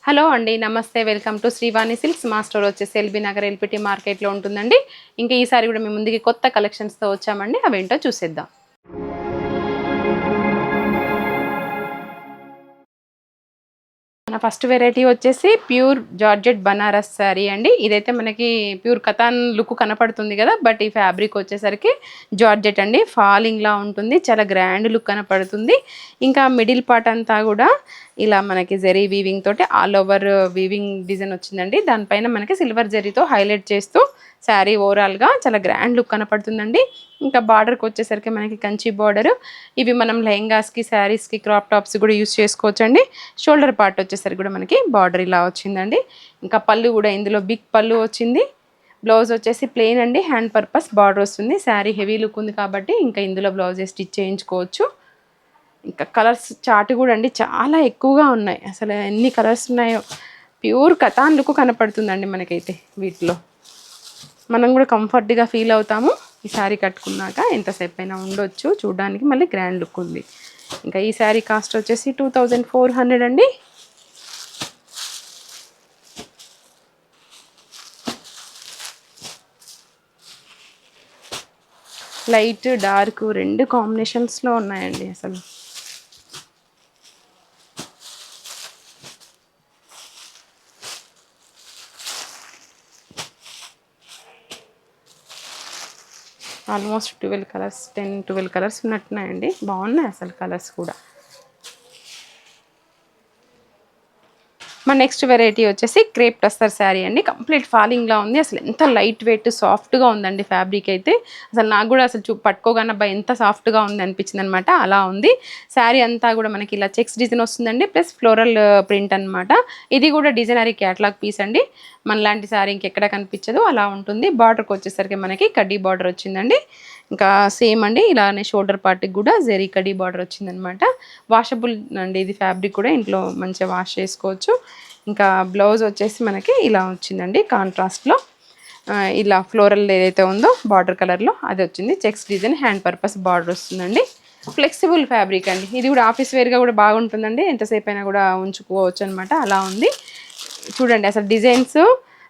Hello అండి, నమస్తే. Welcome to Srivani silks. మా స్టోర్ వచ్చేసి ఎల్బీ నగర్ ఎల్పిటి మార్కెట్లో ఉంటుందండి. ఇంకా ఈసారి కూడా మేము ముందుకి కొత్త కలెక్షన్స్తో వచ్చామండి. అవేంటో చూసేద్దాం. మన ఫస్ట్ వెరైటీ వచ్చేసి ప్యూర్ జార్జెట్ బనారస్ శారీ అండి. ఇదైతే మనకి ప్యూర్ కథాన్ లుక్ కనపడుతుంది కదా, బట్ ఈ ఫ్యాబ్రిక్ వచ్చేసరికి జార్జెట్ అండి. ఫాలింగ్ లా ఉంటుంది, చాలా గ్రాండ్ లుక్ కనపడుతుంది. ఇంకా మిడిల్ పార్ట్ అంతా కూడా ఇలా మనకి జరీ వీవింగ్ తోటి ఆల్ ఓవర్ వీవింగ్ డిజైన్ వచ్చిందండి. దానిపైన మనకి సిల్వర్ జరీతో హైలైట్ చేస్తూ శారీ ఓవరాల్గా చాలా గ్రాండ్ లుక్ కనపడుతుందండి. ఇంకా బార్డర్కి వచ్చేసరికి మనకి కంచి బార్డర్. ఇవి మనం లెహంగాస్కి, శారీస్కి, క్రాప్ టాప్స్ కూడా యూస్ చేసుకోవచ్చండి. షోల్డర్ పార్ట్ వచ్చేసరికి కూడా మనకి బార్డర్ ఇలా వచ్చిందండి. ఇంకా పళ్ళు కూడా ఇందులో బిగ్ పళ్ళు వచ్చింది. బ్లౌజ్ వచ్చేసి ప్లెయిన్ అండి, హ్యాండ్ పర్పస్ బార్డర్ వస్తుంది. శారీ హెవీ లుక్ ఉంది కాబట్టి ఇంకా ఇందులో బ్లౌజ్ స్టిచ్ చేయించుకోవచ్చు. ఇంకా కలర్స్ చార్ట్ కూడా అండి చాలా ఎక్కువగా ఉన్నాయి. అసలు ఎన్ని కలర్స్ ఉన్నాయో, ప్యూర్ కథాన్ లుక్ కనపడుతుందండి మనకైతే. వీటిలో మనం కూడా కంఫర్ట్గా ఫీల్ అవుతాము. ఈ శారీ కట్టుకున్నాక ఎంతసేపు అయినా ఉండొచ్చు, చూడడానికి మళ్ళీ గ్రాండ్ లుక్ ఉంది. ఇంకా ఈ శారీ కాస్ట్ వచ్చేసి 2400 అండి. లైట్ డార్క్ రెండు కాంబినేషన్స్లో ఉన్నాయండి. అసలు ఆల్మోస్ట్ 12 కలర్స్, 10-12 కలర్స్ ఉన్నట్టున్నాయండి. బాగున్నాయి అసలు కలర్స్ కూడా. మన నెక్స్ట్ వెరైటీ వచ్చేసి క్రేప్ టస్సర్ శారీ అండి. కంప్లీట్ ఫాలింగ్లా ఉంది. అసలు ఎంత లైట్ వెయిట్ సాఫ్ట్గా ఉందండి ఫ్యాబ్రిక్ అయితే. అసలు నాకు కూడా అసలు పట్టుకోగానే అబ్బాయి ఎంత సాఫ్ట్గా ఉంది అనిపించింది అనమాట. అలా ఉంది శారీ అంతా కూడా. మనకి ఇలా చెక్స్ డిజైన్ వస్తుందండి, ప్లస్ ఫ్లోరల్ ప్రింట్ అనమాట. ఇది కూడా డిజైనరీ క్యాటలాగ్ పీస్ అండి. మనలాంటి శారీ ఇంకెక్కడ కనిపించదు, అలా ఉంటుంది. బార్డర్కి వచ్చేసరికి మనకి కడ్డీ బార్డర్ వచ్చిందండి. ఇంకా సేమ్ అండి, ఇలానే షోల్డర్ పార్ట్కి కూడా జరీ కడ్డీ బార్డర్ వచ్చిందనమాట. వాషబుల్ అండి ఇది ఫ్యాబ్రిక్ కూడా, ఇంట్లో మంచిగా వాష్ చేసుకోవచ్చు. ఇంకా బ్లౌజ్ వచ్చేసి మనకి ఇలా వచ్చిందండి కాంట్రాస్ట్లో. ఇలా ఫ్లోరల్ ఏదైతే ఉందో బార్డర్ కలర్లో అది వచ్చింది. Checks design, hand purpose border వస్తుందండి. ఫ్లెక్సిబుల్ ఫ్యాబ్రిక్ అండి. ఇది కూడా ఆఫీస్ వేర్గా కూడా బాగుంటుందండి, ఎంతసేపు అయినా కూడా ఉంచుకోవచ్చు అనమాట. అలా ఉంది చూడండి. అసలు డిజైన్స్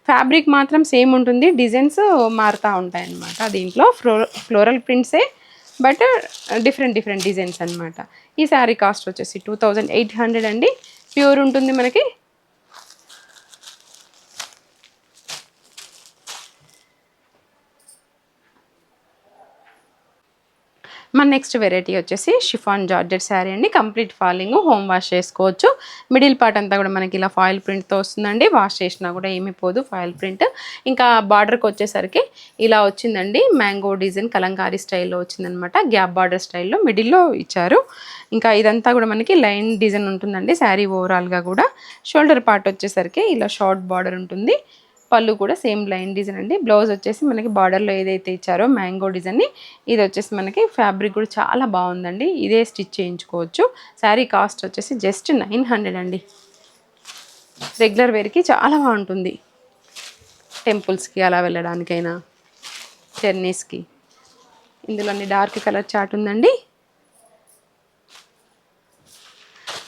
ఫ్యాబ్రిక్ మాత్రం సేమ్ ఉంటుంది, డిజైన్స్ మారుతూ ఉంటాయి అన్నమాట. దీంట్లో ఫ్లోరల్ ప్రింట్సే, బట్ డిఫరెంట్ డిజైన్స్ అనమాట. ఈ శారీ కాస్ట్ వచ్చేసి 2800 అండి. ప్యూర్ ఉంటుంది మనకి. మన నెక్స్ట్ వెరైటీ వచ్చేసి షిఫాన్ జార్జెట్ శారీ అండి. కంప్లీట్ ఫాలింగ్, హోమ్ వాష్ చేసుకోవచ్చు. మిడిల్ పార్ట్ అంతా కూడా మనకి ఇలా ఫాయిల్ ప్రింట్తో వస్తుందండి. వాష్ చేసినా కూడా ఏమీ పోదు ఫాయిల్ ప్రింట్. ఇంకా బార్డర్కి వచ్చేసరికి ఇలా వచ్చిందండి. మ్యాంగో డిజైన్ కలంకారీ స్టైల్లో వచ్చిందనమాట. గ్యాప్ బార్డర్ స్టైల్లో మిడిల్లో ఇచ్చారు. ఇంకా ఇదంతా కూడా మనకి లైన్ డిజైన్ ఉంటుందండి శారీ ఓవరాల్గా కూడా. షోల్డర్ పార్ట్ వచ్చేసరికి ఇలా షార్ట్ బార్డర్ ఉంటుంది. పళ్ళు కూడా సేమ్ లైన్ డిజైన్ అండి. బ్లౌజ్ వచ్చేసి మనకి బార్డర్లో ఏదైతే ఇచ్చారో మ్యాంగో డిజైన్ని, ఇది వచ్చేసి మనకి ఫ్యాబ్రిక్ కూడా చాలా బాగుందండి. ఇదే స్టిచ్ చేయించుకోవచ్చు. శారీ కాస్ట్ వచ్చేసి జస్ట్ 900 అండి. రెగ్యులర్ వేర్కి చాలా బాగుంటుంది, టెంపుల్స్కి అలా వెళ్ళడానికైనా, జర్నీస్కి. ఇందులోని డార్క్ కలర్ చార్ట్ ఉందండి.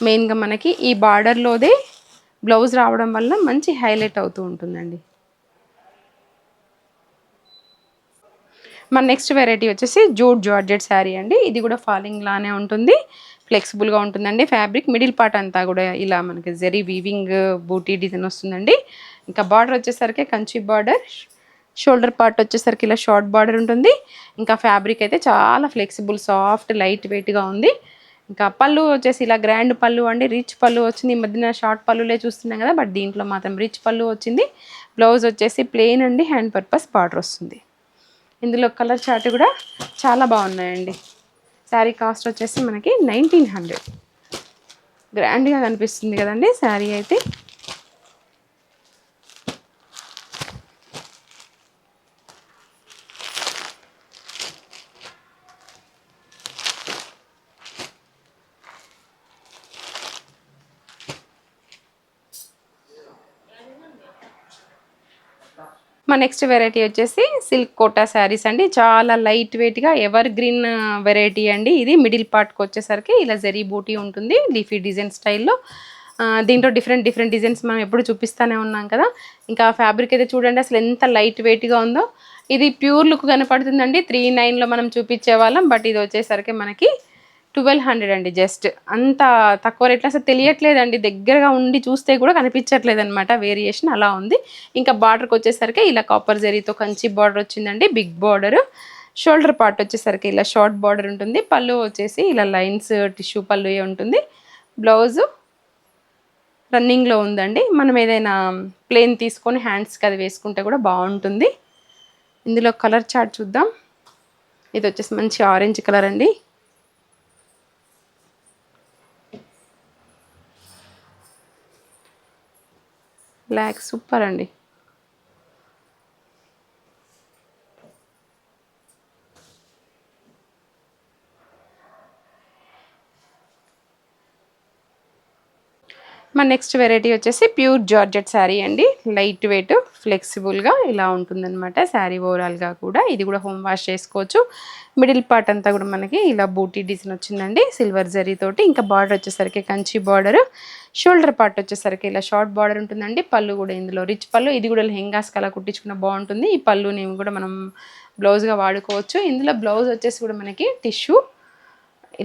మెయిన్గా మనకి ఈ బార్డర్లోదే బ్లౌజ్ రావడం వల్ల మంచి హైలైట్ అవుతూ ఉంటుందండి. మన నెక్స్ట్ వెరైటీ వచ్చేసి జూట్ జార్జెట్ శారీ అండి. ఇది కూడా ఫాలింగ్ లానే ఉంటుంది, ఫ్లెక్సిబుల్గా ఉంటుందండి ఫ్యాబ్రిక్. మిడిల్ పార్ట్ అంతా కూడా ఇలా మనకి జరీ వీవింగ్ బూటీ డిజైన్ వస్తుందండి. ఇంకా బార్డర్ వచ్చేసరికి కంచి బార్డర్, షోల్డర్ పార్ట్ వచ్చేసరికి ఇలా షార్ట్ బార్డర్ ఉంటుంది. ఇంకా ఫ్యాబ్రిక్ అయితే చాలా ఫ్లెక్సిబుల్, సాఫ్ట్, లైట్ వెయిట్గా ఉంది. ఇంకా పళ్ళు వచ్చేసి ఇలా గ్రాండ్ పళ్ళు అండి, రిచ్ పళ్ళు వచ్చింది. ఈ మధ్యన షార్ట్ పళ్ళులే చూస్తున్నాం కదా, బట్ దీంట్లో మాత్రం రిచ్ పళ్ళు వచ్చింది. బ్లౌజ్ వచ్చేసి ప్లెయిన్ అండి, హ్యాండ్ పర్పస్ బార్డర్ వస్తుంది. ఇందులో కలర్ చార్ట్ కూడా చాలా బాగున్నాయండి. శారీ కాస్ట్ వచ్చేసి మనకి 1900. గ్రాండ్గా కనిపిస్తుంది కదండి శారీ అయితే. మా నెక్స్ట్ వెరైటీ వచ్చేసి సిల్క్ కోటా శారీస్ అండి. చాలా లైట్ వెయిట్గా ఎవర్ గ్రీన్ వెరైటీ అండి. ఇది మిడిల్ పార్ట్కి వచ్చేసరికి ఇలా జరీ బూటీ ఉంటుంది, లీఫీ డిజైన్ స్టైల్లో. దీంట్లో డిఫరెంట్ డిఫరెంట్ డిజైన్స్ మనం ఎప్పుడు చూపిస్తూనే ఉన్నాం కదా. ఇంకా ఫ్యాబ్రిక్ అయితే చూడండి అసలు ఎంత లైట్ వెయిట్గా ఉందో. ఇది ప్యూర్ లుక్ కనపడుతుందండి 39లో మనం చూపించే వాళ్ళం, బట్ ఇది వచ్చేసరికి మనకి 1200 అండి. జస్ట్ అంత తక్కువ రేట్లో అసలు తెలియట్లేదండి, దగ్గరగా ఉండి చూస్తే కూడా కనిపించట్లేదు అనమాట. వేరియేషన్ అలా ఉంది. ఇంకా బార్డర్కి వచ్చేసరికి ఇలా కాపర్ జరీతో కంచి బార్డర్ వచ్చిందండి, బిగ్ బార్డర్. షోల్డర్ పార్ట్ వచ్చేసరికి ఇలా షార్ట్ బార్డర్ ఉంటుంది. పళ్ళు వచ్చేసి ఇలా లైన్స్ టిష్యూ పళ్ళు ఉంటుంది. బ్లౌజు రన్నింగ్లో ఉందండి. మనం ఏదైనా ప్లేన్ తీసుకొని హ్యాండ్స్కి అది వేసుకుంటే కూడా బాగుంటుంది. ఇందులో కలర్ చార్ట్ చూద్దాం. ఇది వచ్చేసి మంచి ఆరెంజ్ కలర్ అండి. బ్లాక్ సూపర్ అండి. మన నెక్స్ట్ వెరైటీ వచ్చేసి ప్యూర్ జార్జెట్ శారీ అండి. లైట్ వెయిట్ ఫ్లెక్సిబుల్గా ఇలా ఉంటుందన్నమాట శారీ ఓవరాల్గా కూడా. ఇది కూడా హోమ్ వాష్ చేసుకోవచ్చు. మిడిల్ పార్ట్ అంతా కూడా మనకి ఇలా బూటీ డిజైన్ వచ్చిందండి సిల్వర్ జరీతోటి. ఇంకా బార్డర్ వచ్చేసరికి కంచి బార్డర్. షోల్డర్ పార్ట్ వచ్చేసరికి ఇలా షార్ట్ బార్డర్ ఉంటుందండి. పళ్ళు కూడా ఇందులో రిచ్ పళ్ళు. ఇది కూడా లెహెంగాస్కి అలా కుట్టించుకున్న బాగుంటుంది. ఈ పళ్ళుని కూడా మనం బ్లౌజ్గా వాడుకోవచ్చు. ఇందులో బ్లౌజ్ వచ్చేసి కూడా మనకి టిష్యూ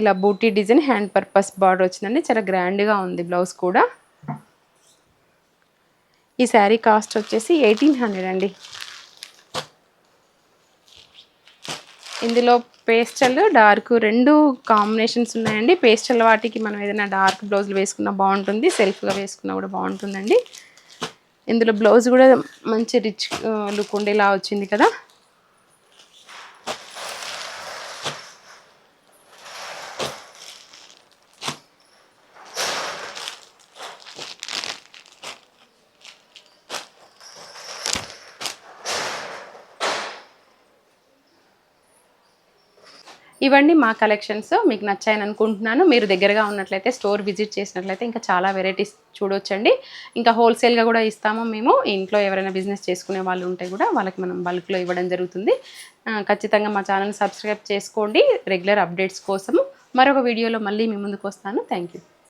ఇలా బూటీ డిజైన్ హ్యాండ్ పర్పస్ బార్డర్ వచ్చిందండి. చాలా గ్రాండ్గా ఉంది బ్లౌజ్ కూడా. ఈ శారీ కాస్ట్ వచ్చేసి 1800 అండి. ఇందులో పేస్టల్ డార్క్ రెండు కాంబినేషన్స్ ఉన్నాయండి. పేస్టల్ వాటికి మనం ఏదైనా డార్క్ బ్లౌజులు వేసుకున్నా బాగుంటుంది, సెల్ఫ్గా వేసుకున్నా కూడా బాగుంటుందండి. ఇందులో బ్లౌజ్ కూడా మంచి రిచ్ లుక్ ఉండేలా వచ్చింది కదా. ఇవన్నీ మా కలెక్షన్స్ మీకు నచ్చాయని అనుకుంటున్నాను. మీరు దగ్గరగా ఉన్నట్లయితే స్టోర్ విజిట్ చేసినట్లయితే ఇంకా చాలా వెరైటీస్ చూడొచ్చండి. ఇంకా హోల్సేల్గా కూడా ఇస్తాము మేము. ఇంట్లో ఎవరైనా బిజినెస్ చేసుకునే వాళ్ళు ఉంటే కూడా వాళ్ళకి మనం బల్క్లో ఇవ్వడం జరుగుతుంది. ఖచ్చితంగా మా ఛానల్ సబ్స్క్రైబ్ చేసుకోండి రెగ్యులర్ అప్డేట్స్ కోసం. మరొక వీడియోలో మళ్ళీ మీ ముందుకు వస్తాను. Thank you.